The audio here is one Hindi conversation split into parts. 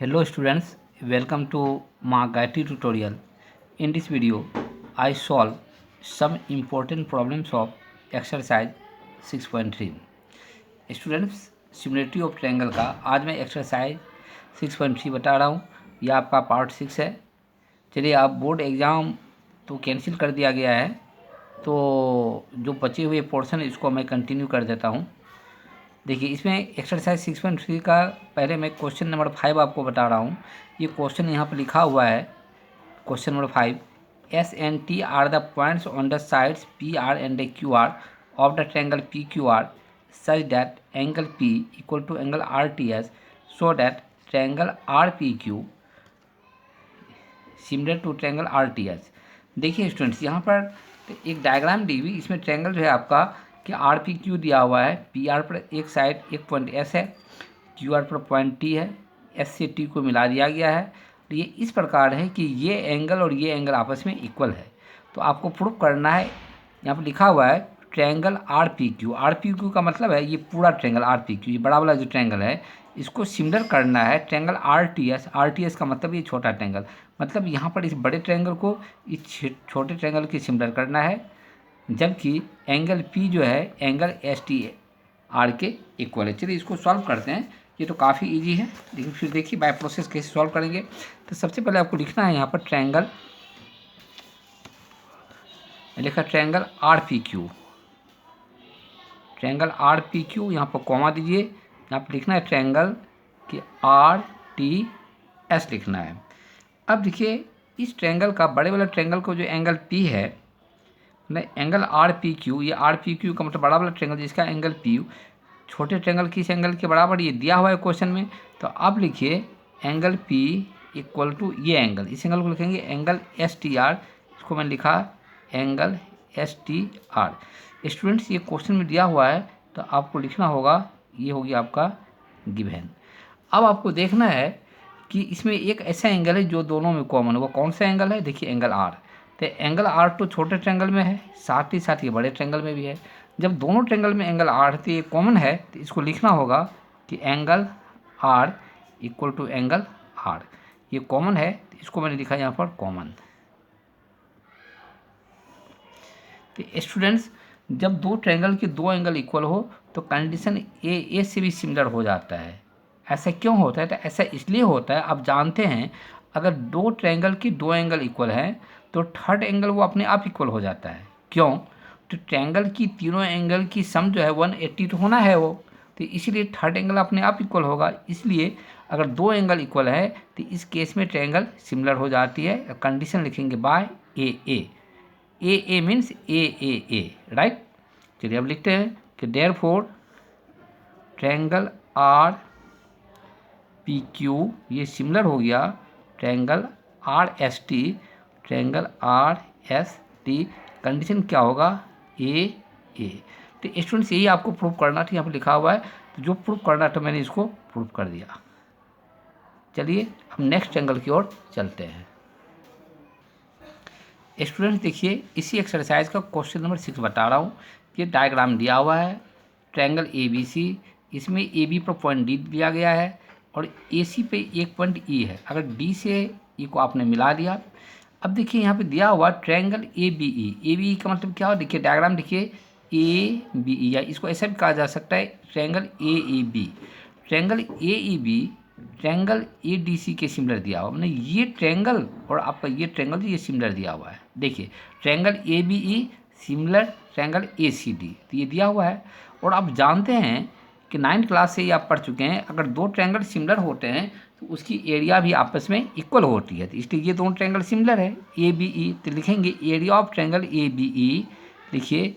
Hello students, welcome to my Gayatri tutorial. In this video, I solve some important problems of exercise 6.3. Students, similarity of triangle का आज मैं एक्सरसाइज 6.3 बता रहा हूँ। यह आपका पार्ट 6 है। चलिए, आप बोर्ड एग्ज़ाम तो कैंसिल कर दिया गया है, तो जो बचे हुए पोर्शन इसको मैं कंटिन्यू कर देता हूँ। देखिए, इसमें एक्सरसाइज 6.3 का पहले मैं क्वेश्चन नंबर 5 आपको बता रहा हूँ। ये क्वेश्चन यहाँ पर लिखा हुआ है, question number 5, S and T are the points on the sides P R and Q R of the triangle P Q R such that angle P equal to angle R T S, so that triangle R P Q similar to triangle R T S. देखिए स्टूडेंट्स, यहाँ पर एक डायग्राम दी हुई, इसमें ट्रायंगल जो है आपका कि आर पी क्यू दिया हुआ है। पी आर पर एक साइड एक पॉइंट एस है, क्यू आर पर पॉइंट टी है, एस से टी को मिला दिया गया है। तो ये इस प्रकार है कि ये एंगल और ये एंगल आपस में इक्वल है। तो आपको प्रूफ करना है, यहाँ पर लिखा हुआ है triangle R P Q. Are P Q का मतलब है ये पूरा ट्रायंगल आर पी क्यू, ये बड़ा वाला जो ट्रायंगल है इसको सिमिलर करना है triangle R T S. Are T S का मतलब ये छोटा ट्रायंगल, मतलब यहाँ पर इस बड़े ट्रायंगल को इस छोटे ट्रायंगल के सिमिलर करना है, जबकि एंगल पी जो है एंगल एस टी आर के इक्वल है। चलिए इसको सॉल्व करते हैं। ये तो काफ़ी इजी है, लेकिन फिर देखिए बाय प्रोसेस कैसे सॉल्व करेंगे। तो सबसे पहले आपको लिखना है यहाँ पर ट्रायंगल, लिखा triangle R P Q, triangle R P Q, यहाँ पर कॉमा दीजिए। यहाँ पर लिखना है ट्रायंगल कि आर टी एस लिखना है। अब देखिए, इस ट्रायंगल का बड़े वाला ट्रायंगल को जो एंगल पी है, एंगल आर पी क्यू, ये आर पी क्यू का मतलब बड़ा वाला ट्रायंगल जिसका एंगल पी, छोटे ट्रायंगल किस एंगल के बराबर ये दिया हुआ है क्वेश्चन में। तो अब लिखिए एंगल पी इक्वल टू ये एंगल, इस एंगल को लिखेंगे एंगल एस टी आर, इसको मैंने लिखा angle S T R. Students, ये क्वेश्चन में दिया हुआ है तो आपको लिखना होगा, ये होगी आपका गिवन। अब आपको देखना है कि इसमें एक ऐसा एंगल है जो दोनों में कॉमन है। वो कौन सा एंगल है? देखिए एंगल आर। तो एंगल आर तो छोटे ट्रायंगल में है, साथ ही साथ ये बड़े ट्रायंगल में भी है। जब दोनों ट्रायंगल में एंगल आर तो ये कॉमन है, तो इसको लिखना होगा कि angle R equal to angle R, ये कॉमन है, तो इसको मैंने लिखा यहाँ पर कॉमन। तो स्टूडेंट्स, जब दो ट्रायंगल के दो एंगल इक्वल हो तो कंडीशन ए से भी सिमिलर हो जाता है। ऐसा क्यों होता है? तो ऐसा इसलिए होता है, आप जानते हैं अगर दो ट्रायंगल के दो एंगल इक्वल हैं तो थर्ड एंगल वो अपने आप इक्वल हो जाता है। क्यों? तो ट्रायंगल की तीनों एंगल की सम जो है 180 तो होना है वो, तो इसीलिए थर्ड एंगल अपने आप इक्वल होगा। इसलिए अगर दो एंगल इक्वल है तो इस केस में ट्रायंगल सिमिलर हो जाती है। कंडीशन लिखेंगे बाय ए मीन्स ए, राइट। चलिए अब लिखते हैं कि therefore triangle R P Q ये सिमिलर हो गया triangle R S T, triangle R S T. Condition क्या होगा? ए। तो स्टूडेंट्स, यही आपको प्रूव करना था, यहाँ पर लिखा हुआ है, तो जो प्रूव करना था मैंने इसको प्रूव कर दिया। चलिए हम नेक्स्ट एंगल की ओर चलते हैं। स्टूडेंट्स देखिए, इसी एक्सरसाइज का क्वेश्चन नंबर 6 बता रहा हूँ। ये डायग्राम दिया हुआ है ट्रायंगल ए बी सी, इसमें ए बी पर पॉइंट डी दिया गया है और ए सी पे एक पॉइंट ई है। अगर डी से ई को आपने मिला दिया, अब देखिए यहाँ पे दिया हुआ ट्रायंगल ए बी ई का मतलब क्या हो? देखिए डायग्राम देखिए ए बी ई, या इसको ऐसा भी कहा जा सकता है triangle A B. Triangle A B triangle A D C के सिमिलर दिया हुआ, मतलब ये ट्रायंगल और आपका ये ट्रायंगल ये सिमिलर दिया हुआ है। देखिए triangle A B E similar triangle A C D, तो ये दिया हुआ है। और आप जानते हैं कि 9th क्लास से ही आप पढ़ चुके हैं, अगर दो ट्रायंगल सिमिलर होते हैं तो उसकी एरिया भी आपस में इक्वल होती है। तो इसलिए ये दोनों ट्रायंगल सिमिलर है ए बी ई, तो लिखेंगे area of triangle A B E. लिखिए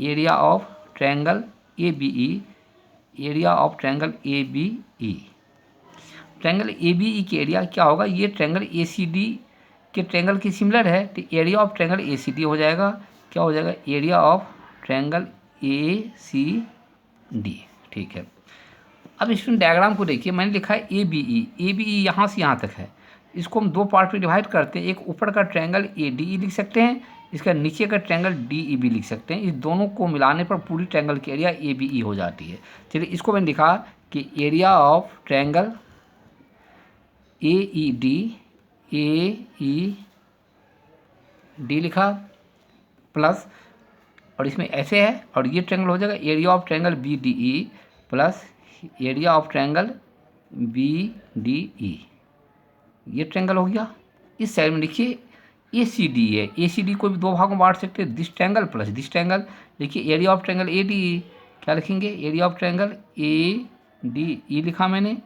area of triangle A B E, area of triangle A B E. Triangle A B E की एरिया क्या होगा? ये ट्रायंगल ए सी डी के ट्रायंगल की सिमिलर है, तो area of triangle A C D हो जाएगा। क्या हो जाएगा? Area of triangle A C D. ठीक है, अब स्टूडेंट डायग्राम को देखिए, मैंने लिखा है ए बी ई यहाँ से यहाँ तक है। इसको हम दो पार्ट में डिवाइड करते हैं। एक ऊपर का ट्रायंगल ए डी ई लिख सकते हैं, इसका नीचे का ट्रायंगल डी ई बी लिख सकते हैं। इस दोनों को मिलाने पर पूरी ट्रायंगल की एरिया ए बी ई हो जाती है। चलिए इसको मैंने लिखा कि एरिया ऑफ ट्रायंगल AED लिखा प्लस, और इसमें ऐसे है, और ये ट्रायंगल हो जाएगा area of triangle BDE plus area of triangle BDE। ये ट्रायंगल हो गया। इस साइड में लिखिए ACD है, ACD को भी दो भागों में बांट सकते हैं, this triangle plus this triangle. देखिए एरिया ऑफ ट्रायंगल ADE क्या लिखेंगे, एरिया ऑफ ट्रायंगल ADE लिखा मैंने,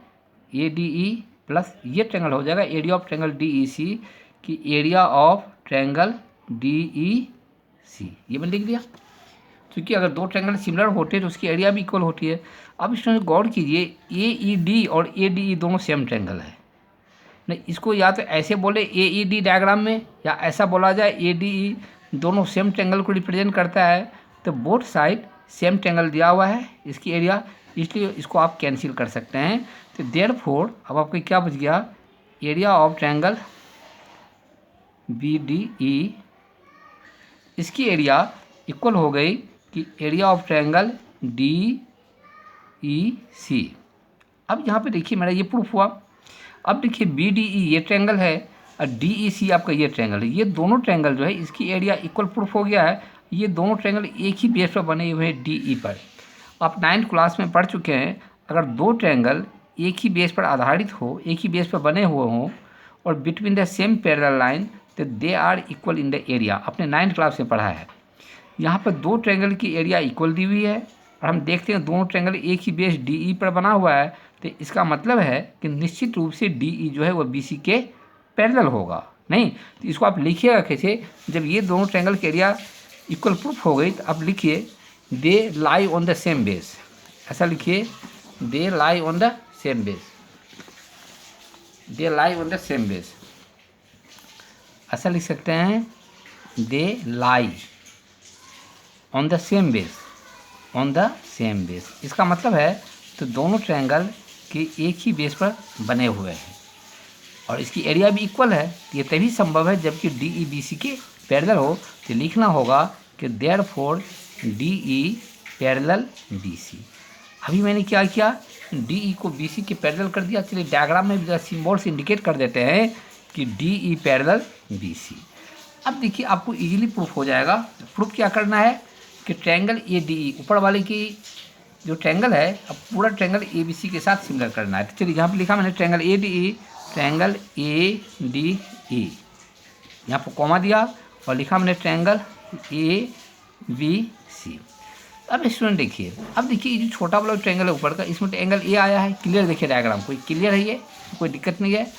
ADE प्लस ये ट्रायंगल हो जाएगा एरिया ऑफ ट्रायंगल DEC की एरिया ऑफ ट्रायंगल DEC। ये मैंने लिख दिया। क्योंकि अगर दो ट्रायंगल सिमिलर होते हैं तो उसकी एरिया भी इक्वल होती है। अब इसमें गौर कीजिए, AED और ADE दोनों सेम ट्रायंगल है। नहीं, इसको या तो ऐसे बोले AED डायग्राम में, या ऐसा बोला जाए ADE, दोनों सेम ट्रायंगल को रिप्रेजेंट करता है। तो बोथ साइड सेम ट्रायंगल दिया हुआ है इसकी एरिया, इसलिए इसको आप कैंसिल कर सकते हैं। तो देयरफॉर अब आपको क्या बच गया, एरिया ऑफ ट्रायंगल BDE, इसकी एरिया इक्वल हो गई कि एरिया ऑफ ट्रायंगल DEC। अब यहाँ पे देखिए मेरा ये प्रूफ हुआ। अब देखिए BDE ये ट्रायंगल है और DEC आपका ये ट्रायंगल है। ये दोनों ट्रायंगल जो है इसकी एरिया इक्वल प्रूफ हो गया है। ये दोनों ट्रायंगल एक ही बेस पर बने हुए हैं DE पर। आप 9th क्लास में पढ़ चुके हैं, अगर दो ट्रायंगल एक ही बेस पर आधारित हो, एक ही बेस पर बने हुए हों और between the same parallel line, तो they are equal in the area. आपने 9th क्लास में पढ़ा है। यहाँ पर दो ट्रायंगल की एरिया इक्वल दी हुई है और हम देखते हैं दोनों ट्रायंगल एक ही बेस DE पर बना हुआ है। तो इसका मतलब है कि निश्चित रूप से DE जो है वो BC के पैरेलल होगा। नहीं तो इसको आप लिखिएगा कैसे, जब ये दोनों ट्रायंगल की एरिया इक्वल प्रूफ हो गई तो आप लिखिए they lie on the same base. ऐसा लिखिए, they lie on the same base, they lie on the same base. ऐसा लिख सकते हैं, they lie on the same base, on the same base. इसका मतलब है तो दोनों ट्रायंगल के एक ही बेस पर बने हुए हैं और इसकी एरिया भी इक्वल है। ये तभी संभव है जबकि DE BC के पैरेलल हो। तो लिखना होगा कि देयरफॉर DE पैरेलल BC। अभी मैंने क्या किया, DE को BC के पैरेलल कर दिया। चलिए डायग्राम में भी सिंबल से इंडिकेट कर देते हैं कि DE पैरेलल BC। अब देखिए आपको इजीली प्रूफ हो जाएगा। प्रूफ क्या करना है कि ट्रायंगल ADE ऊपर वाले की जो ट्रायंगल है, अब पूरा ट्रायंगल ABC के साथ सिमिलर करना है। तो चलिए यहाँ पे लिखा मैंने ट्रायंगल ADE, ट्रायंगल ADE, यहाँ पर कॉमा दिया और लिखा मैंने ट्रायंगल ABC। अब स्टूडेंट देखिए, अब देखिए ये जो छोटा वाला ट्रायंगल है ऊपर का, इसमें तो एंगल A आया है। क्लियर देखिए डायग्राम, कोई क्लियर है, ये कोई दिक्कत नहीं है।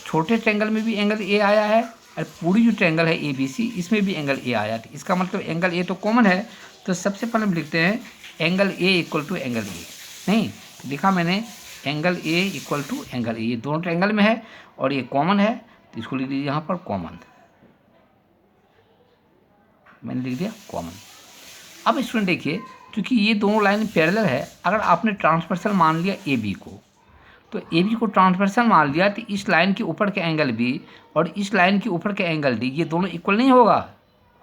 छोटे ट्रायंगल में भी एंगल A आया है और पूरी जो ट्रायंगल है ABC इसमें भी एंगल A आया है। इसका मतलब एंगल A तो कॉमन है। तो सबसे पहले हम लिखते हैं angle A equal to angle A। नहीं लिखा मैंने angle A equal to angle A, ये दोनों ट्रायंगल में है और ये कॉमन है, तो इसको लिख दीजिए यहाँ पर कॉमन। मैंने लिख दिया कॉमन। अब स्टूडेंट देखिए, क्योंकि ये दोनों लाइन पैरेलल है, अगर आपने ट्रांसवर्सल मान लिया AB को, तो AB को ट्रांसवर्सल मान लिया तो इस लाइन के ऊपर के एंगल B और इस लाइन के ऊपर के एंगल D, ये दोनों इक्वल नहीं होगा।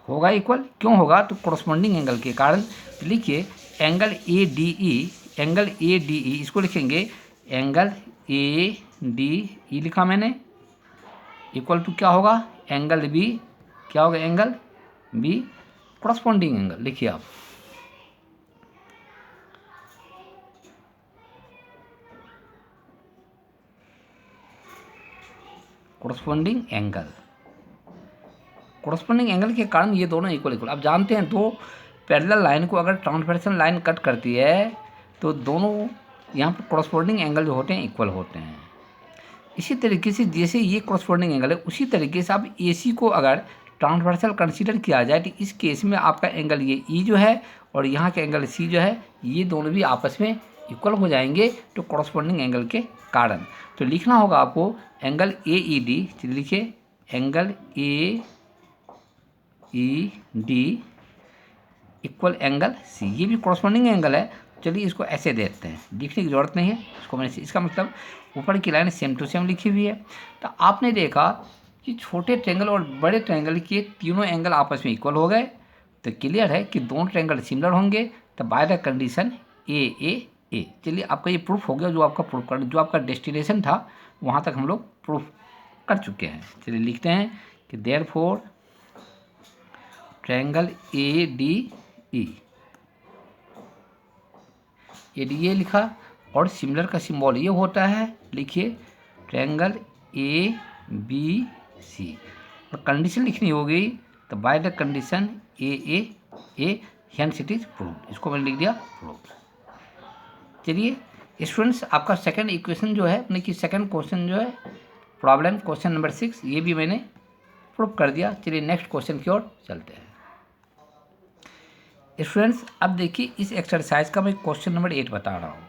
होगा इक्वल, क्यों होगा, तो कोरस्पॉन्डिंग एंगल के कारण। लिखिए एंगल ADE, एंगल ADE इसको लिखेंगे एंगल ADE लिखा मैंने, इक्वल टू क्या होगा, एंगल B, क्या होगा, एंगल B कोरस्पॉन्डिंग एंगल। लिखिए आप कोरस्पॉन्डिंग एंगल, कोरस्पॉन्डिंग एंगल के कारण ये दोनों इक्वल। अब जानते हैं दो पैरेलल लाइन को अगर ट्रांसवर्सल लाइन कट करती है तो दोनों यहाँ पर कोरस्पॉन्डिंग एंगल जो होते हैं इक्वल होते हैं। इसी तरीके से जैसे ये कोरस्पॉन्डिंग एंगल है, उसी तरीके से अब AC को अगर ट्रांसवर्सल कंसीडर किया जाए तो इस केस में आपका एंगल ये E जो है और यहाँ के एंगल C जो है, ये दोनों भी आपस में इक्वल हो जाएंगे तो कोरस्पॉन्डिंग एंगल के कारण। तो लिखना होगा आपको एंगल AED, लिखिए angle AED equal angle C, ये भी कोरस्पॉन्डिंग एंगल है। चलिए इसको ऐसे देखते हैं, लिखने की ज़रूरत नहीं है इसको मैंने, इसका मतलब ऊपर की लाइन सेम टू सेम लिखी हुई है। तो आपने देखा कि छोटे ट्रायंगल और बड़े ट्रायंगल के तीनों एंगल आपस में इक्वल हो गए। तो क्लियर है कि दोनों ट्रायंगल सिमिलर होंगे, तो बाय द कंडीशन A। चलिए आपका ये प्रूफ हो गया, जो आपका प्रूफ करना, जो आपका डेस्टिनेशन था वहाँ तक हम लोग प्रूफ कर चुके हैं। चलिए लिखते हैं कि देयरफॉर ट्रायंगल ADE, ADA लिखा और सिमिलर का सिंबल ये होता है, लिखिए ट्रायंगल ABC और कंडीशन लिखनी होगी तो by the condition AAA hence it is proved. इसको मैंने लिख दिया प्रूव्ड। चलिए स्टूडेंट्स, आपका सेकंड इक्वेशन जो है अपने की सेकंड क्वेश्चन जो है प्रॉब्लम क्वेश्चन नंबर 6 ये भी मैंने प्रूव कर दिया। चलिए नेक्स्ट क्वेश्चन की ओर चलते हैं। स्टूडेंट्स अब देखिए इस एक्सरसाइज का मैं क्वेश्चन नंबर 8 बता रहा हूँ।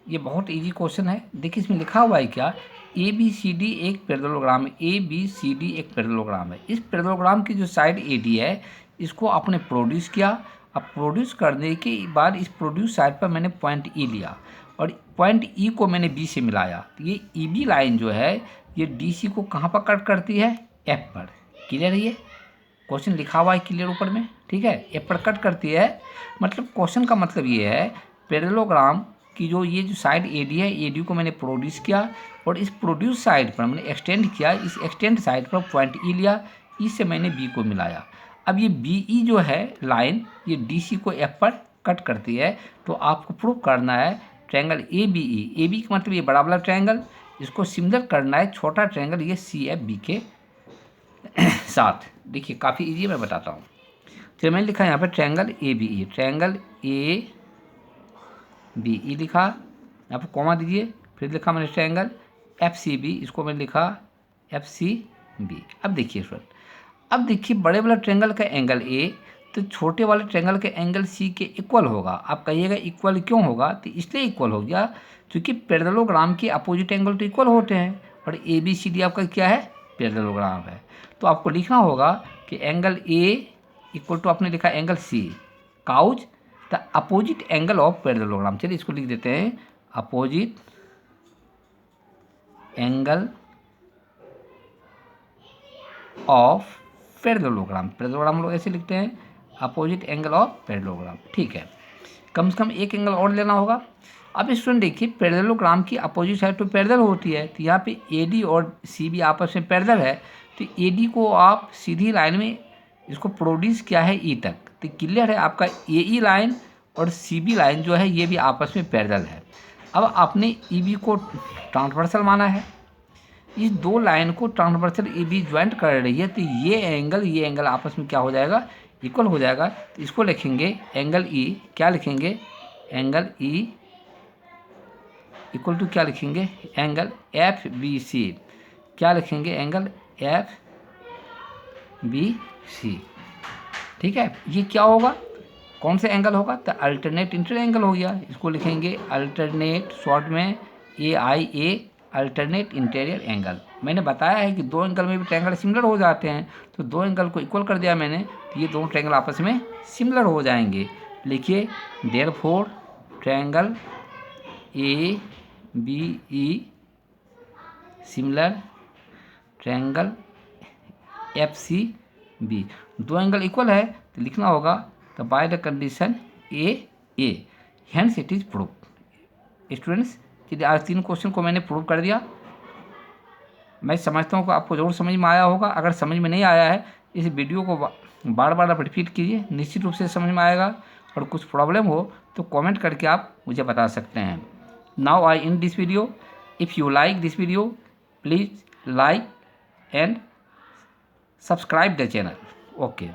ये बहुत इजी क्वेश्चन है। देखिए इसमें लिखा हुआ है क्या, ABCD एक पैरेललोग्राम है। ABCD एक पैरेललोग्राम है। इस पैरेललोग्राम की जो साइड AD है इसको आपने प्रोड्यूस किया। अब प्रोड्यूस करने के बाद इस प्रोड्यूस साइड पर मैंने पॉइंट E लिया और पॉइंट E को मैंने B से मिलाया। तो ये EB लाइन जो है ये DC को कहाँ पर कट करती है, F पर। क्लियर है, ये क्वेश्चन लिखा हुआ है क्लियर ऊपर में, ठीक है, F पर कट करती है। मतलब क्वेश्चन का मतलब ये है पैरेललोग्राम की जो ये जो साइड AD है, AD को मैंने प्रोड्यूस किया और इस प्रोड्यूस साइड पर मैंने एक्सटेंड किया। इस एक्सटेंड साइड पर पॉइंट E लिया, E से मैंने B को मिलाया। अब ये BE जो है लाइन ये DC को F पर कट करती है। तो आपको प्रूव करना है ट्रायंगल ABE, AB का मतलब ये बड़ा वाला ट्रायंगल, इसको सिमिलर करना है छोटा ट्रायंगल ये CFB के साथ। देखिए काफ़ी इजी है, मैं बताता हूँ। चलिए मैंने लिखा यहाँ पर ट्रायंगल ABE, ट्रायंगल ABE लिखा, यहाँ पर कॉमा दीजिए, फिर लिखा मैंने ट्रायंगल FCB, इसको मैंने लिखा FCB। अब देखिए स्टूडेंट, अब देखिए बड़े वाला ट्रायंगल का एंगल A तो छोटे वाले ट्रायंगल के एंगल C के इक्वल होगा। आप कहिएगा इक्वल क्यों होगा, तो इसलिए इक्वल हो गया क्योंकि पैरेललोग्राम के अपोजिट एंगल तो इक्वल होते हैं और ABCD आपका क्या है, पैरेललोग्राम है। तो आपको लिखना होगा कि एंगल A इक्वल टू आपने लिखा angle C cause the opposite angle of parallelogram. चलिए इसको लिख देते हैं opposite angle of parallelogram. Parallelogram हम लोग ऐसे लिखते हैं अपोजिट एंगल ऑफ पैरेललोग्राम, ठीक है। कम से कम एक एंगल और लेना होगा। अब स्टूडेंट देखिए पैरेललोग्राम की अपोजिट साइड तो पैरेलल होती है, तो यहाँ पे AD और CB आपस में पैरेलल है। तो AD को आप सीधी लाइन में इसको प्रोड्यूस किया है E तक, तो क्लियर है आपका AE लाइन और CB लाइन जो है ये भी आपस में पैरेलल है। अब आपने EB को ट्रांसवर्सल माना है, इस दो लाइन को ट्रांसवर्सल AB ज्वाइंट कर रही है, तो ये एंगल आपस में क्या हो जाएगा, इक्वल हो जाएगा। तो इसको लिखेंगे एंगल E, क्या लिखेंगे, एंगल E इक्वल टू क्या लिखेंगे, एंगल FBC, क्या लिखेंगे, एंगल FBC, ठीक है। ये क्या होगा, कौन सा एंगल होगा, तो अल्टरनेट इंटीरियर एंगल हो गया। इसको लिखेंगे अल्टरनेट, शॉर्ट में AIA, अल्टरनेट इंटीरियर एंगल। मैंने बताया है कि दो एंगल में भी ट्रायंगल सिमिलर हो जाते हैं, तो दो एंगल को इक्वल कर दिया मैंने, तो ये दोनों ट्रायंगल आपस में सिमिलर हो जाएंगे। लिखिए therefore triangle ABE similar triangle FCB। दो एंगल इक्वल है तो लिखना होगा तो by the condition AA hence it is prove. Students चलिए आज 3 क्वेश्चन को मैंने प्रूव कर दिया। मैं समझता हूँ कि आपको ज़रूर समझ में आया होगा। अगर समझ में नहीं आया है इस वीडियो को बार बार आप रिपीट कीजिए, निश्चित रूप से समझ में आएगा। और कुछ प्रॉब्लम हो तो कमेंट करके आप मुझे बता सकते हैं। Now I in this video, if you like this video please like and subscribe the channel. Okay.